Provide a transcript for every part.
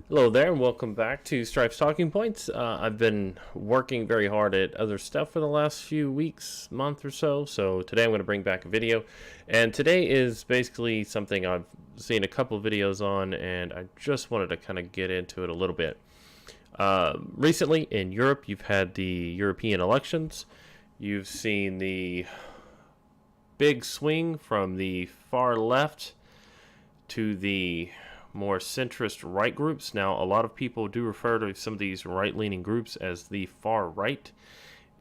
Hello there, and welcome back to Strife's Talking Points. I've been working very hard at other stuff for the last few weeks, month or so today I'm going to bring back a video. And today is basically something I've seen a couple of videos on, and I just wanted to kind of get into it a little bit. Recently, in Europe, you've had the European elections. You've seen the big swing from the far left to the more centrist right groups. Now, a lot of people do refer to some of these right-leaning groups as the far right.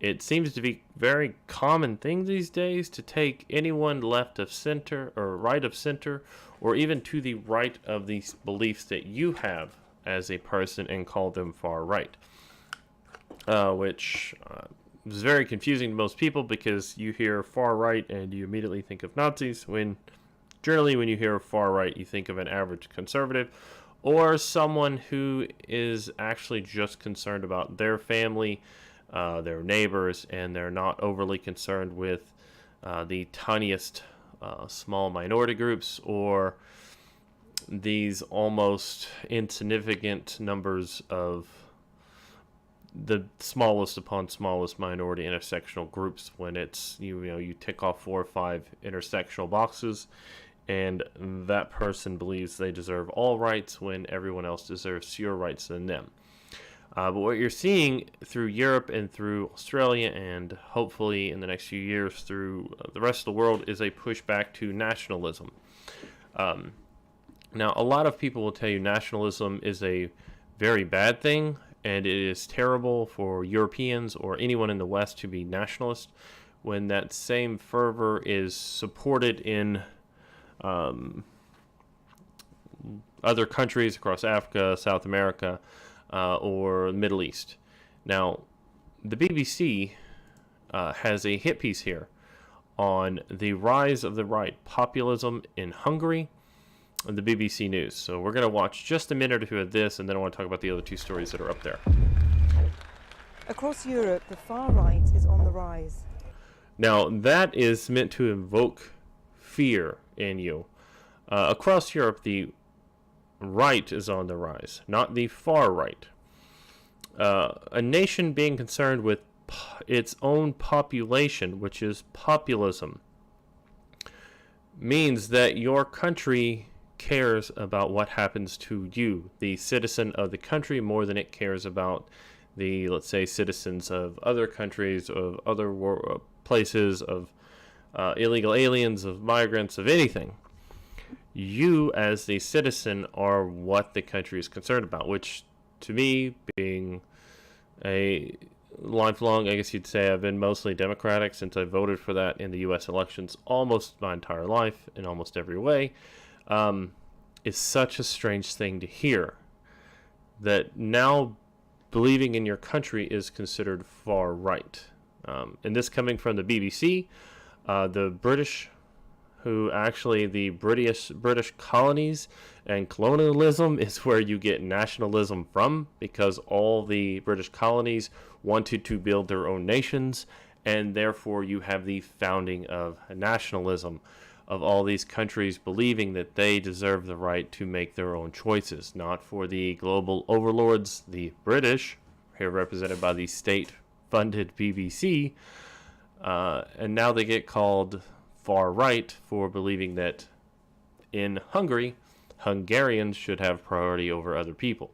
It seems to be a very common thing these days to take anyone left of center or right of center or even to the right of these beliefs that you have as a person and call them far right, which is very confusing to most people because you hear far right and you immediately think of Nazis when generally, when you hear far right, you think of an average conservative or someone who is actually just concerned about their family, their neighbors, and they're not overly concerned with the tiniest small minority groups or these almost insignificant numbers of the smallest upon smallest minority intersectional groups when it's you tick off 4 or 5 intersectional boxes and that person believes they deserve all rights when everyone else deserves fewer rights than them. But what you're seeing through Europe and through Australia and hopefully in the next few years through the rest of the world is a pushback to nationalism. Now, a lot of people will tell you nationalism is a very bad thing and it is terrible for Europeans or anyone in the West to be nationalist when that same fervor is supported in other countries across Africa, South America, or the Middle East. Now, the BBC has a hit piece here on the rise of the right populism in Hungary, the BBC News. So we're going to watch just a minute or two of this, and then I want to talk about the other 2 stories that are up there. Across Europe, the far right is on the rise. Now, that is meant to invoke fear in you. Across Europe, the right is on the rise, not the far right. A nation being concerned with its own population, which is populism, means that your country cares about what happens to you, the citizen of the country, more than it cares about the, let's say, citizens of other countries, of other places, of illegal aliens, of migrants, of anything. You, as the citizen, are what the country is concerned about, which, to me, being a lifelong, I guess you'd say, I've been mostly Democratic since I voted for that in the U.S. elections almost my entire life in almost every way, is such a strange thing to hear. That now believing in your country is considered far right. And this coming from the BBC, the British, who actually the British colonies and colonialism is where you get nationalism from, because all the British colonies wanted to build their own nations, and therefore you have the founding of nationalism, of all these countries believing that they deserve the right to make their own choices, not for the global overlords, the British, here represented by the state-funded BBC, and now they get called far right for believing that in Hungary, Hungarians should have priority over other people.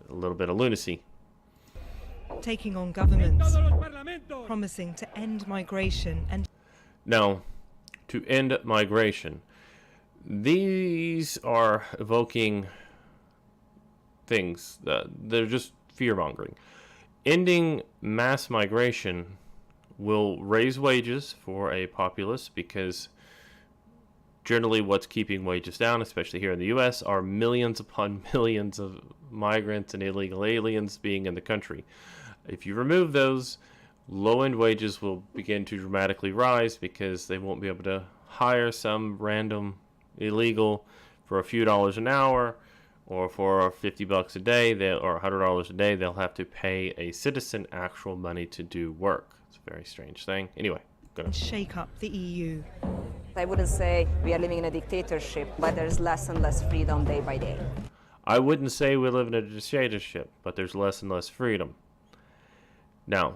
A little bit of lunacy. Taking on governments, promising to end migration and... Now, to end migration, these are evoking things that they're just fear-mongering. Ending mass migration will raise wages for a populace because generally what's keeping wages down, especially here in the U.S., are millions upon millions of migrants and illegal aliens being in the country. If you remove those, low-end wages will begin to dramatically rise because they won't be able to hire some random illegal for a few dollars an hour or for $50 a day or $100 a day. They'll have to pay a citizen actual money to do work. Very strange thing. Anyway, gonna shake up the EU. I wouldn't say we are living in a dictatorship, but there's less and less freedom day by day. I wouldn't say we live in a dictatorship, but there's less and less freedom. Now,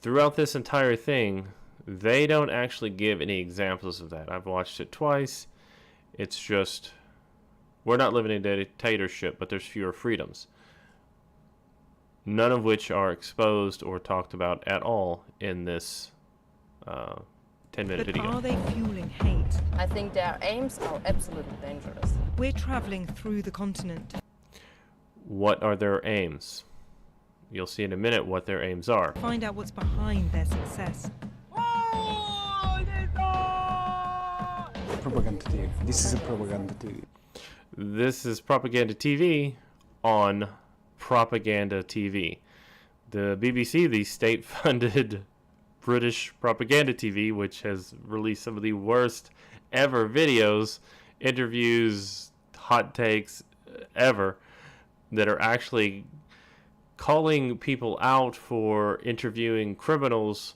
throughout this entire thing, they don't actually give any examples of that. I've watched it twice. It's just, we're not living in a dictatorship, but there's fewer freedoms. None of which are exposed or talked about at all in this 10-minute video. But are they fueling hate? I think their aims are absolutely dangerous. We're travelling through the continent. What are their aims? You'll see in a minute what their aims are. Find out what's behind their success. Propaganda TV. This is a propaganda TV. This is propaganda TV on propaganda TV. The BBC, the state-funded British propaganda TV, which has released some of the worst ever videos, interviews, hot takes ever, that are actually calling people out for interviewing criminals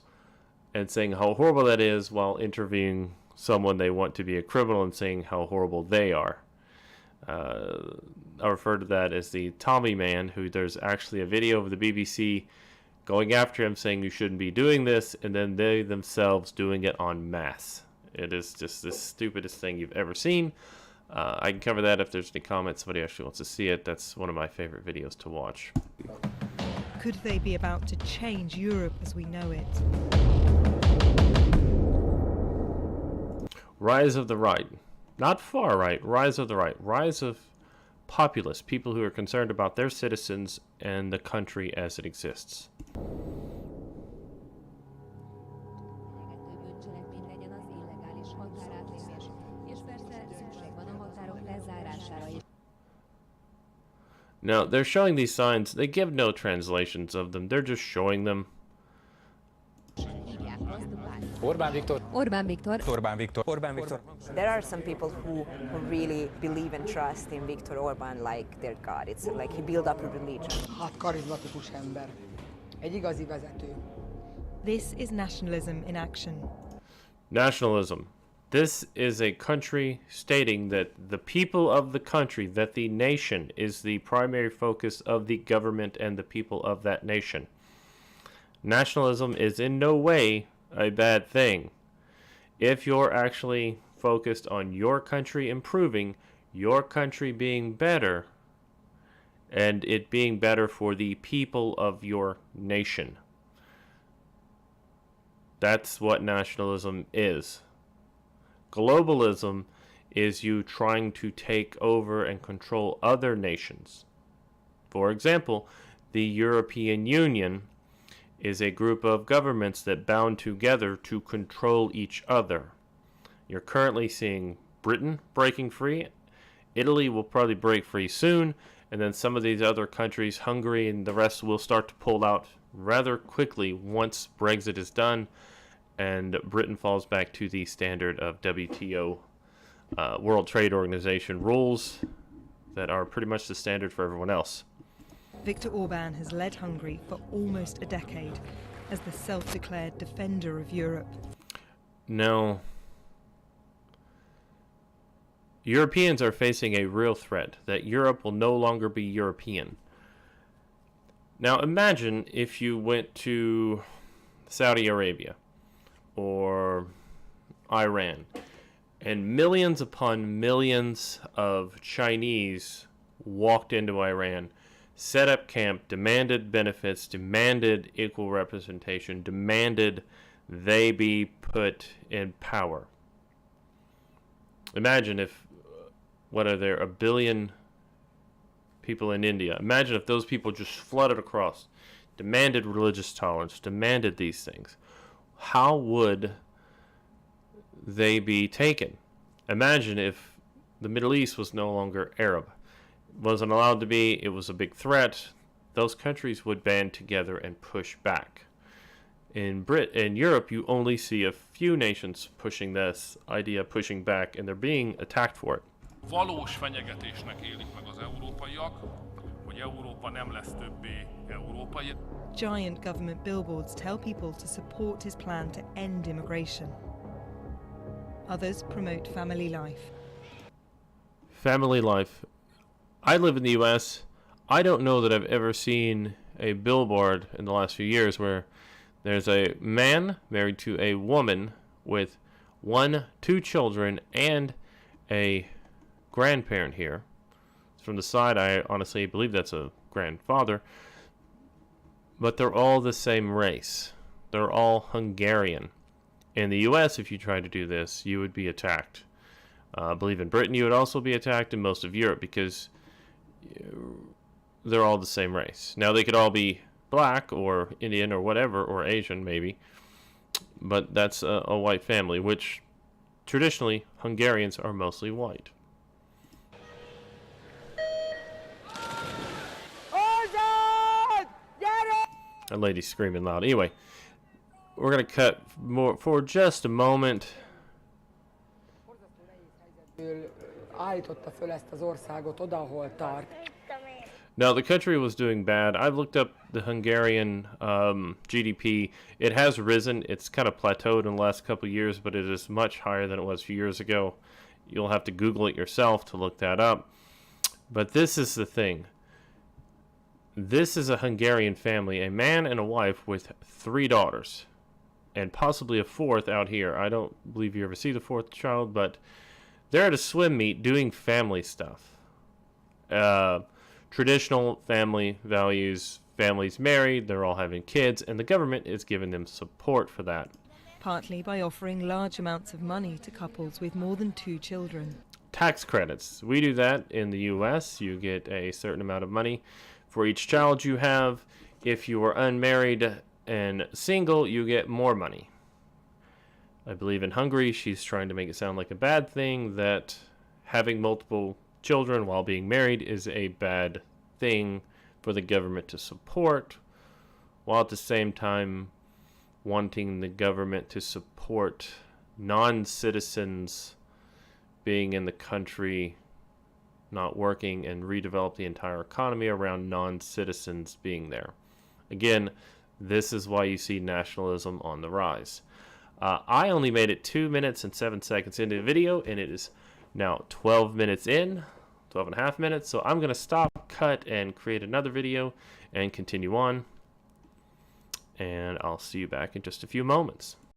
and saying how horrible that is, while interviewing someone they want to be a criminal and saying how horrible they are. I refer to that as the Tommy Man, who there's actually a video of the BBC going after him saying you shouldn't be doing this, and then they themselves doing it en masse. It is just the stupidest thing you've ever seen. I can cover that if there's any comments. Somebody actually wants to see it. That's one of my favorite videos to watch. Could they be about to change Europe as we know it? Rise of the right. Not far right. Rise of the right. Rise of populists. People who are concerned about their citizens and the country as it exists. Now, they're showing these signs. They give no translations of them. They're just showing them. Orbán Viktor. Orbán Viktor. Orbán Viktor. Orbán Viktor. There are some people who really believe and trust in Viktor Orbán like their god. It's like he built up a religion. Hát karizmatikus ember. Egy igazi vezető. This is nationalism in action. Nationalism. This is a country stating that the people of the country, that the nation is the primary focus of the government and the people of that nation. Nationalism is in no way a bad thing. If you're actually focused on your country improving, your country being better, and it being better for the people of your nation. That's what nationalism is. Globalism is you trying to take over and control other nations. For example, the European Union is a group of governments that bound together to control each other. You're currently seeing Britain breaking free. Italy will probably break free soon, and then some of these other countries, Hungary and the rest, will start to pull out rather quickly once Brexit is done and Britain falls back to the standard of WTO, World Trade Organization rules that are pretty much the standard for everyone else. Viktor Orbán has led Hungary for almost a decade as the self-declared defender of Europe. Now, Europeans are facing a real threat that Europe will no longer be European. Now, imagine if you went to Saudi Arabia or Iran, and millions upon millions of Chinese walked into Iran, set up camp, demanded benefits, demanded equal representation, demanded they be put in power. Imagine if, what are there, 1 billion people in India. Imagine if those people just flooded across, demanded religious tolerance, demanded these things. How would they be taken? Imagine if the Middle East was no longer Arab, wasn't allowed to be, it was a big threat. Those countries would band together and push back. In Europe, you only see a few nations pushing this idea, pushing back, and they're being attacked for it. Valós fenyegetésnek élik meg az európaiak, hogy Európa nem lesz többé európai. Giant government billboards tell people to support his plan to end immigration. Others promote family life. Family life. I live in the U.S. I don't know that I've ever seen a billboard in the last few years where there's a man married to a woman with 2 children and a grandparent here. From the side, I honestly believe that's a grandfather. But they're all the same race. They're all Hungarian. In the U.S., if you tried to do this, you would be attacked. I believe in Britain you would also be attacked, in most of Europe, because they're all the same race. Now, they could all be black or Indian or whatever, or Asian maybe, but that's a white family, which traditionally Hungarians are mostly white. A lady screaming loud. Anyway, we're going to cut more for just a moment. Állította föl ezt az országot oda, ahol tart. Now, the country was doing bad. I've looked up the Hungarian GDP. It has risen. It's kind of plateaued in the last couple of years, but it is much higher than it was a few years ago. You'll have to Google it yourself to look that up. But this is the thing. This is a Hungarian family, a man and a wife with 3 daughters, and possibly a 4th out here. I don't believe you ever see the 4th child, but they're at a swim meet doing family stuff. Traditional family values, families married, they're all having kids, and the government is giving them support for that. Partly by offering large amounts of money to couples with more than 2 children. Tax credits. We do that in the U.S. You get a certain amount of money for each child you have. If you are unmarried and single, you get more money. I believe in Hungary, she's trying to make it sound like a bad thing, that having multiple children while being married is a bad thing for the government to support, while at the same time wanting the government to support non-citizens being in the country, not working, and redevelop the entire economy around non-citizens being there. Again, this is why you see nationalism on the rise. I only made it 2 minutes and 7 seconds into the video, and it is now 12 minutes in, 12 and a half minutes. So I'm going to stop, cut, and create another video and continue on. And I'll see you back in just a few moments.